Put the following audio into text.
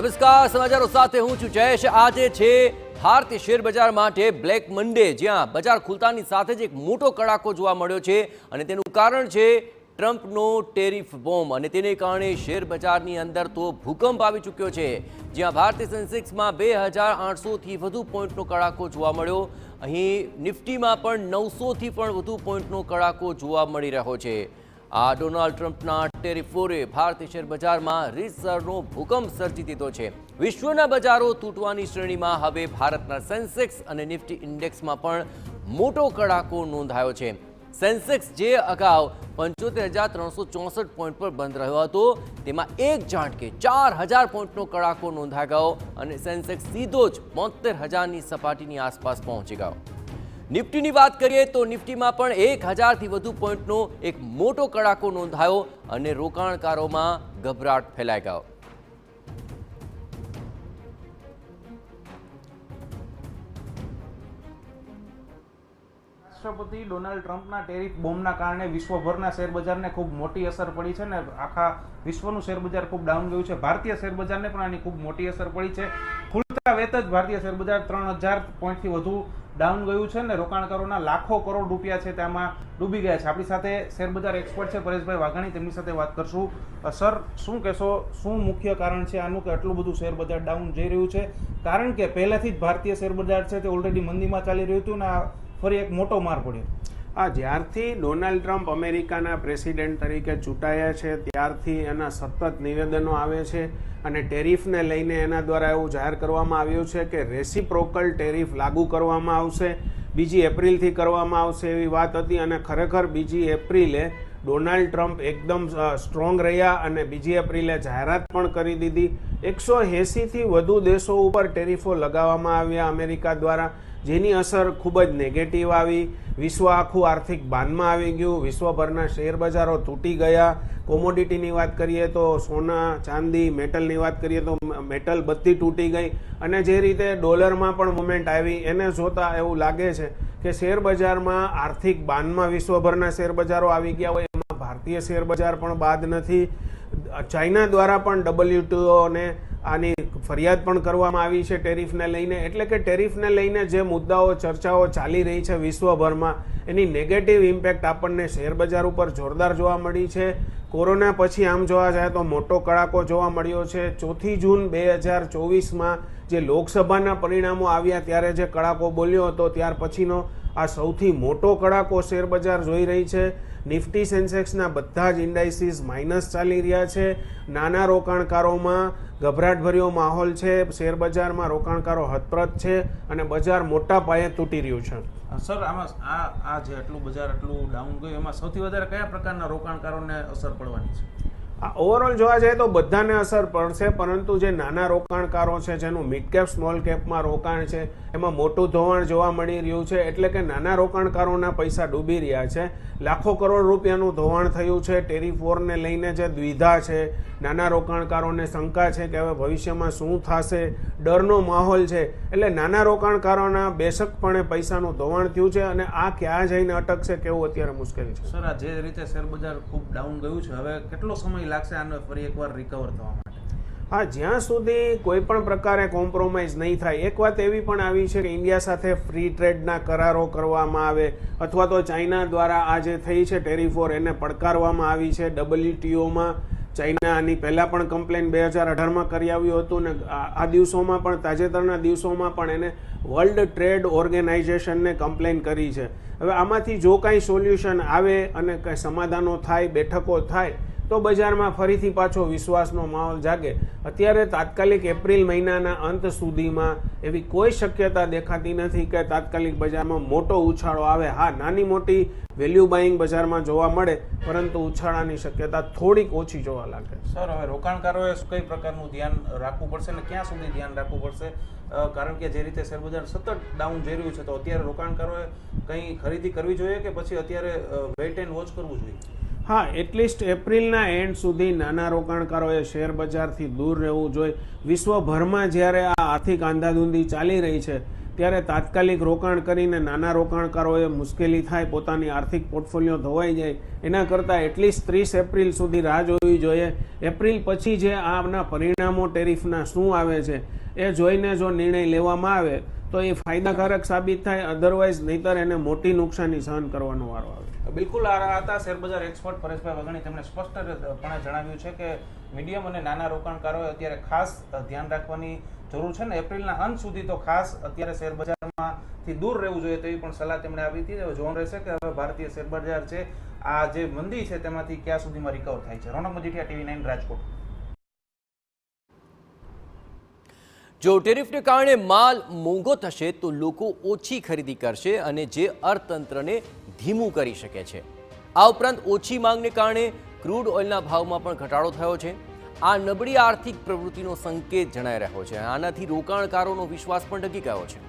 નમસ્કાર, સમાચારો સાથે હું છું જયેશ। આજે છે ભારતીય શેર બજાર માટે બ્લેક મંડે, જ્યાં બજાર ખુલતાની સાથે જ એક મોટો કડાકો જોવા મળ્યો છે અને તેનું કારણ છે ટ્રમ્પનો ટેરિફ બોમ્બ અને તેને કારણે શેર બજારની અંદર તો ભૂકંપ આવી ચૂક્યો છે, જ્યાં ભારતીય સેન્સેક્સમાં 2800થી વધુ પોઈન્ટનો કડાકો જોવા મળ્યો। અહીં નિફ્ટીમાં પણ 900થી પણ વધુ પોઈન્ટનો કડાકો જોવા મળી રહ્યો છે। આ ડોનાલ્ડ ટ્રમ્પના ટેરિફ વોરે ભારતીય શેર બજારમાં રીતસરનો ભૂકંપ સર્જી દીધો છે। વિશ્વના બજારો તૂટવાની શ્રેણીમાં હવે ભારતના સેન્સેક્સ અને નિફ્ટી ઇન્ડેક્સમાં પણ મોટો કડાકો નોંધાયો છે। સેન્સેક્સ જે અગાઉ 75,364 પોઈન્ટ પર બંધ રહ્યો હતો, તેમાં એક ઝાટકે 4,000 પોઈન્ટનો કડાકો નોંધાઈ ગયો અને સેન્સેક્સ સીધો જ 72,000ની સપાટીની આસપાસ પહોંચી ગયો। નિફ્ટીની વાત કરીએ તો નિફ્ટીમાં પણ 1,000થી વધુ પોઈન્ટનો એક મોટો કડાકો નોંધાયો અને રોકાણકારોમાં ગભરાટ ફેલાઈ ગયો। રાષ્ટ્રપતિ ડોનાલ્ડ ટ્રમ્પના ટેરિફ બોમ્બના કારણે વિશ્વભરના શેર બજારને ખૂબ મોટી અસર પડી છે ને આખા વિશ્વનું શેર બજાર ખૂબ ડાઉન ગયું છે। ભારતીય શેર બજારને પણ આની ખૂબ મોટી અસર પડી છે। ખુલતા વેત જ ભારતીય શેર બજાર 3,000 પોઈન્ટથી વધુ ડાઉન ગયું છે ને રોકાણકારોના લાખો કરોડ રૂપિયા છે તેમાં ડૂબી ગયા છે। આપણી સાથે શેર બજાર એક્સપર્ટ છે પરેશભાઈ વાઘાણી, તેમની સાથે વાત કરશું। સર, શું કહેશો, શું મુખ્ય કારણ છે આનું કે આટલું બધું શેર બજાર ડાઉન જઈ રહ્યું છે? કારણ કે પહેલાથી જ ભારતીય શેર બજાર છે તે ઓલરેડી મંદીમાં ચાલી રહ્યું હતું ને ફરી એક મોટો માર પડ્યો। જ્યારથી ડોનાલ્ડ ટ્રમ્પ અમેરિકાના પ્રેસિડેન્ટ તરીકે ચૂંટાયા છે ત્યારથી એના સતત નિવેદનો આવે છે અને ટેરિફને લઈને એના દ્વારા એવું જાહેર કરવામાં આવ્યું છે કે રેસિપ્રોકલ ટેરિફ લાગુ કરવામાં આવશે, 2 એપ્રિલથી કરવામાં આવશે એવી વાત હતી અને ખરેખર 2 એપ્રિલે ડોનાલ્ડ ટ્રમ્પ એકદમ સ્ટ્રોંગ રહ્યા અને 2 એપ્રિલે જાહેરાત પણ કરી દીધી। 180થી વધુ દેશો ઉપર ટેરિફો લગાવવામાં આવ્યા અમેરિકા દ્વારા, જેની અસર ખૂબ જ નેગેટિવ આવી। વિશ્વ આખું આર્થિક બાનમાં આવી ગયું, વિશ્વભરના શેર બજારો તૂટી ગયા। કોમોડિટીની વાત કરીએ તો સોના, ચાંદી, મેટલની વાત કરીએ તો મેટલ બધી તૂટી ગઈ અને જે રીતે ડોલરમાં પણ મુવમેન્ટ આવી એને જોતાં એવું લાગે છે કે શેર બજારમાં આર્થિક બાનમાં વિશ્વભરના શેર બજારો આવી ગયા હોય, એમાં ભારતીય શેર બજાર પણ બાદ નથી। ચાઇના દ્વારા પણ WTOને આની ફરિયાદ પણ કરવામાં આવી છે ટેરિફને લઈને, એટલે કે ટેરિફને લઈને જે મુદ્દાઓ ચર્ચાઓ ચાલી રહી છે વિશ્વભરમાં એની નેગેટિવ ઇમ્પેક્ટ આપણને શેર બજાર ઉપર જોરદાર જોવા મળી છે। કોરોના પછી આમ જોવા જાય તો મોટો કડાકો જોવા મળ્યો છે। 4 જૂન 2024માં જે લોકસભાના પરિણામો આવ્યા ત્યારે જે કડાકો બોલ્યો હતો ત્યાર પછીનો આ સૌથી મોટો કડાકો શેર બજાર જોઈ રહી છે। નિફ્ટી સેન્સેક્સના બધા જ ઇન્ડાઇસીસ માઇનસ ચાલી રહ્યા છે। નાના રોકાણકારોમાં ગભરાટભર્યો માહોલ છે, શેર બજારમાં રોકાણકારો હતપ્રત છે અને બજાર મોટા પાયે તૂટી રહ્યું છે। સર, આમાં આ જે આટલું બજાર આટલું ડાઉન ગયું એમાં સૌથી વધારે કયા પ્રકારના રોકાણકારોને અસર પડવાની છે? ઓવરઓલ જોવા જાય તો બધાને અસર પડશે, પરંતુ જે નાના રોકાણકારો છે જેનું મિડ કેપ સ્મોલ કેપમાં રોકાણ છે એમાં મોટું ધોવાણ જોવા મળી રહ્યું છે, એટલે કે નાના રોકાણકારોના પૈસા ડૂબી રહ્યા છે। લાખો કરોડ રૂપિયાનું ધોવાણ થયું છે। ટેરિફ વોરને લઈને જે દ્વિધા છે, નાના રોકાણકારોને શંકા છે કે હવે ભવિષ્યમાં શું થશે, ડરનો માહોલ છે, એટલે નાના રોકાણકારોના બેશકપણે પૈસાનું ધોવાણ થયું છે અને આ ક્યાં જઈને અટકશે કેવું અત્યારે મુશ્કેલ છે। સર, આ જે રીતે શેર બજાર ખૂબ ડાઉન ગયું છે, હવે કેટલો સમય લાગશે આને ફરી એકવાર રિકવર થવા માટે? જ્યાં સુધી કોઈ પણ પ્રકારે કોમ્પ્રોમાઇઝ નહીં થાય। એક વાત એવી પણ આવી છે કે ઇન્ડિયા સાથે ફ્રી ટ્રેડના કરારો કરવામાં આવે અથવા તો ચાઇના દ્વારા આ જે થઈ છે ટેરિફ વોર એને પડકારવામાં આવી છે WTOમાં। ચાઇના આની પહેલાં પણ કમ્પ્લેન 2018માં કરી આવ્યું હતું ને આ દિવસોમાં પણ તાજેતરના દિવસોમાં પણ એને વર્લ્ડ ટ્રેડ ઓર્ગેનાઇઝેશનને કમ્પ્લેન કરી છે। હવે આમાંથી જો કાંઈ સોલ્યુશન આવે અને કંઈ સમાધાનો થાય, બેઠકો થાય તો બજારમાં ફરીથી પાછો વિશ્વાસનો માહોલ જાગે। અત્યારે તાત્કાલિક એપ્રિલ મહિનાના અંત સુધીમાં એવી કોઈ શક્યતા દેખાતી નથી કે તાત્કાલિક બજારમાં મોટો ઉછાળો આવે। નાની મોટી વેલ્યુ બાઇંગ બજારમાં જોવા મળે, પરંતુ ઉછાળાની શક્યતા થોડીક ઓછી જોવા લાગે। સર, હવે રોકાણકારોએ કઈ પ્રકારનું ધ્યાન રાખવું પડશે અને ક્યાં સુધી ધ્યાન રાખવું પડશે? કારણ કે જે રીતે શેર બજાર સતત ડાઉન જઈ રહ્યું છે તો અત્યારે રોકાણકારોએ કંઈ ખરીદી કરવી જોઈએ કે પછી અત્યારે વેઇટ એન્ડ વોચ કરવું જોઈએ? એટલીસ્ટ એપ્રિલના એન્ડ સુધી નાના રોકાણકારોએ શેર બજારથી દૂર રહેવું જોઈએ। વિશ્વભરમાં જ્યારે આ આર્થિક આંધાધૂંધી ચાલી રહી છે ત્યારે તાત્કાલિક રોકાણ કરીને નાના રોકાણકારોએ મુશ્કેલી થાય, પોતાની આર્થિક પોર્ટફોલિયો ધોવાઈ જાય, એના કરતાં એટલીસ્ટ 30 એપ્રિલ સુધી રાહ જોવી જોઈએ. એપ્રિલ પછી જે આના પરિણામો ટેરિફના શું આવે છે એ જોઈને જો નિર્ણય લેવામાં આવે તો એ ફાયદાકારક સાબિત થાય, અધરવાઇઝ નહીતર એને મોટી નુકસાની સહન કરવાનો વારો આવે. બિલકુલ આ હતા શેરબજાર એક્સપર્ટ પરેશભાઈ વઘાણી. તેમણે સ્પષ્ટપણે જણાવ્યું છે કે મીડિયમ અને નાના રોકાણકારોએ અત્યારે ખાસ ધ્યાન રાખવાની જરૂર છે ને એપ્રિલના અંત સુધી તો ખાસ અત્યારે શેરબજારમાંથી દૂર રહેવું જોઈએ તેવી પણ સલાહ તેમણે આપી હતી. હવે જોવાનું રહેશે કે હવે ભારતીય શેરબજાર છે આ જે મંદી છે તેમાંથી ક્યાં સુધીમાં રિકવર થાય છે. રોનક મજીઠિયા, TV9 રાજકોટ. જો ટેરિફને કારણે માલ મોંઘો થશે તો લોકો ઓછી ખરીદી કરશે અને જે અર્થતંત્રને ધીમું કરી શકે છે. આ ઉપરાંત ઓછી માંગને કારણે ક્રૂડ ઓઇલના ભાવમાં પણ ઘટાડો થયો છે. આ નબળી આર્થિક પ્રવૃત્તિનો સંકેત જણાઈ રહ્યો છે. આનાથી રોકાણકારોનો વિશ્વાસ પણ ટકી ગયો છે.